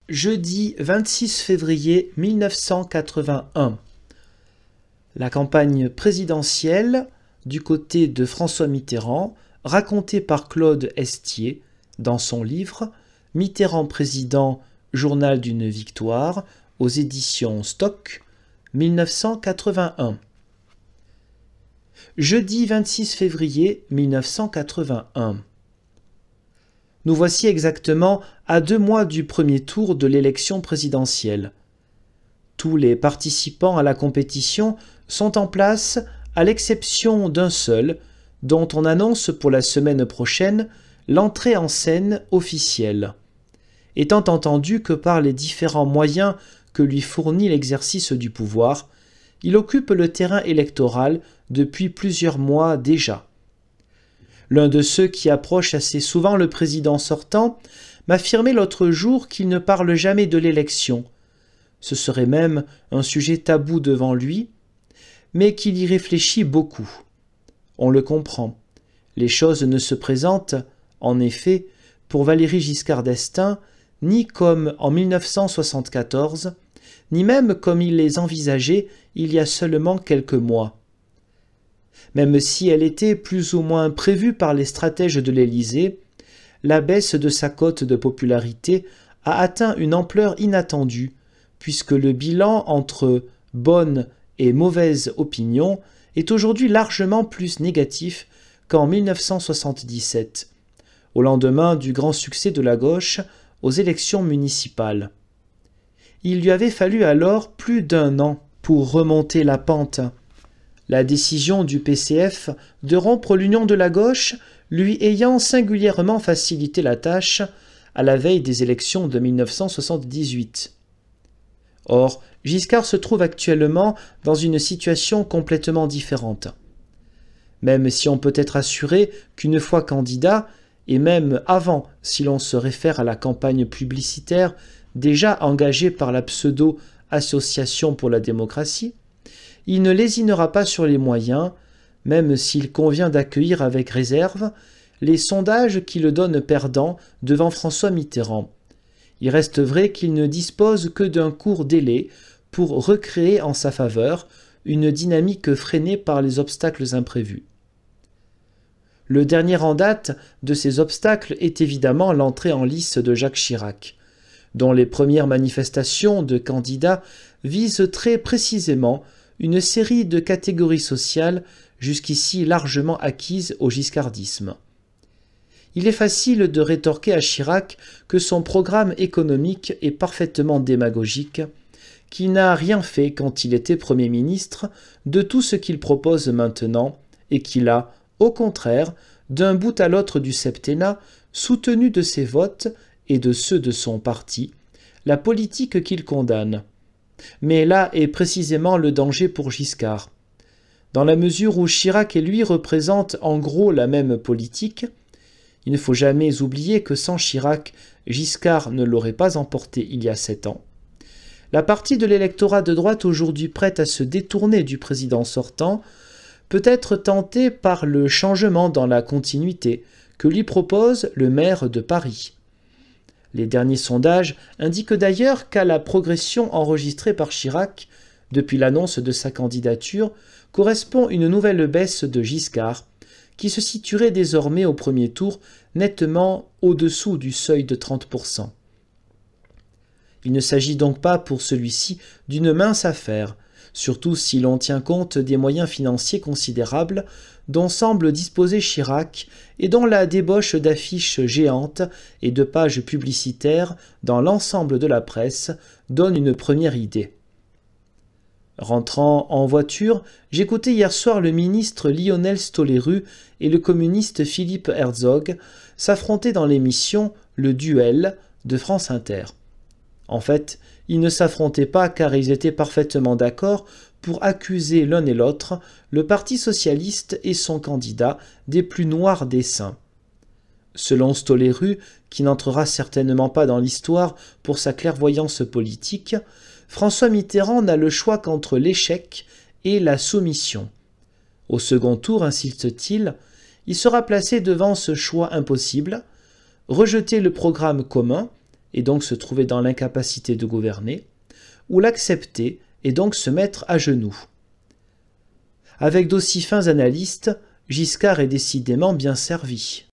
Jeudi 26 février 1981. La campagne présidentielle du côté de François Mitterrand, racontée par Claude Estier dans son livre « Mitterrand président, journal d'une victoire » aux éditions Stock, 1981. Jeudi 26 février 1981. Nous voici exactement à 2 mois du premier tour de l'élection présidentielle. Tous les participants à la compétition sont en place à l'exception d'un seul, dont on annonce pour la semaine prochaine l'entrée en scène officielle. Étant entendu que par les différents moyens que lui fournit l'exercice du pouvoir, il occupe le terrain électoral depuis plusieurs mois déjà. L'un de ceux qui approchent assez souvent le président sortant m'affirmait l'autre jour qu'il ne parle jamais de l'élection. Ce serait même un sujet tabou devant lui, mais qu'il y réfléchit beaucoup. On le comprend. Les choses ne se présentent, en effet, pour Valéry Giscard d'Estaing, ni comme en 1974, ni même comme il les envisageait il y a seulement quelques mois. Même si elle était plus ou moins prévue par les stratèges de l'Élysée, la baisse de sa cote de popularité a atteint une ampleur inattendue, puisque le bilan entre bonne et mauvaise opinion est aujourd'hui largement plus négatif qu'en 1977, au lendemain du grand succès de la gauche aux élections municipales. Il lui avait fallu alors plus d'1 an pour remonter la pente. La décision du PCF de rompre l'union de la gauche lui ayant singulièrement facilité la tâche à la veille des élections de 1978. Or, Giscard se trouve actuellement dans une situation complètement différente. Même si on peut être assuré qu'une fois candidat, et même avant si l'on se réfère à la campagne publicitaire déjà engagée par la pseudo-Association pour la démocratie, il ne lésinera pas sur les moyens, même s'il convient d'accueillir avec réserve les sondages qui le donnent perdant devant François Mitterrand. Il reste vrai qu'il ne dispose que d'un court délai pour recréer en sa faveur une dynamique freinée par les obstacles imprévus. Le dernier en date de ces obstacles est évidemment l'entrée en lice de Jacques Chirac, dont les premières manifestations de candidats visent très précisément une série de catégories sociales jusqu'ici largement acquises au giscardisme. Il est facile de rétorquer à Chirac que son programme économique est parfaitement démagogique, qu'il n'a rien fait quand il était Premier ministre de tout ce qu'il propose maintenant et qu'il a, au contraire, d'un bout à l'autre du septennat, soutenu de ses votes et de ceux de son parti, la politique qu'il condamne. Mais là est précisément le danger pour Giscard. Dans la mesure où Chirac et lui représentent en gros la même politique, il ne faut jamais oublier que sans Chirac, Giscard ne l'aurait pas emporté il y a 7 ans. La partie de l'électorat de droite aujourd'hui prête à se détourner du président sortant peut être tentée par le changement dans la continuité que lui propose le maire de Paris. Les derniers sondages indiquent d'ailleurs qu'à la progression enregistrée par Chirac depuis l'annonce de sa candidature correspond une nouvelle baisse de Giscard, qui se situerait désormais au premier tour nettement au-dessous du seuil de 30%. Il ne s'agit donc pas pour celui-ci d'une mince affaire, surtout si l'on tient compte des moyens financiers considérables dont semble disposer Chirac et dont la débauche d'affiches géantes et de pages publicitaires dans l'ensemble de la presse donne une première idée. Rentrant en voiture, j'écoutais hier soir le ministre Lionel Stoléru et le communiste Philippe Herzog s'affronter dans l'émission Le Duel de France Inter. En fait, ils ne s'affrontaient pas car ils étaient parfaitement d'accord pour accuser l'un et l'autre le Parti socialiste et son candidat des plus noirs desseins. Selon Stoléru, qui n'entrera certainement pas dans l'histoire pour sa clairvoyance politique, François Mitterrand n'a le choix qu'entre l'échec et la soumission. Au second tour, insiste-t-il, il sera placé devant ce choix impossible, rejeter le programme commun et donc se trouver dans l'incapacité de gouverner, ou l'accepter et donc se mettre à genoux. Avec d'aussi fins analystes, Giscard est décidément bien servi.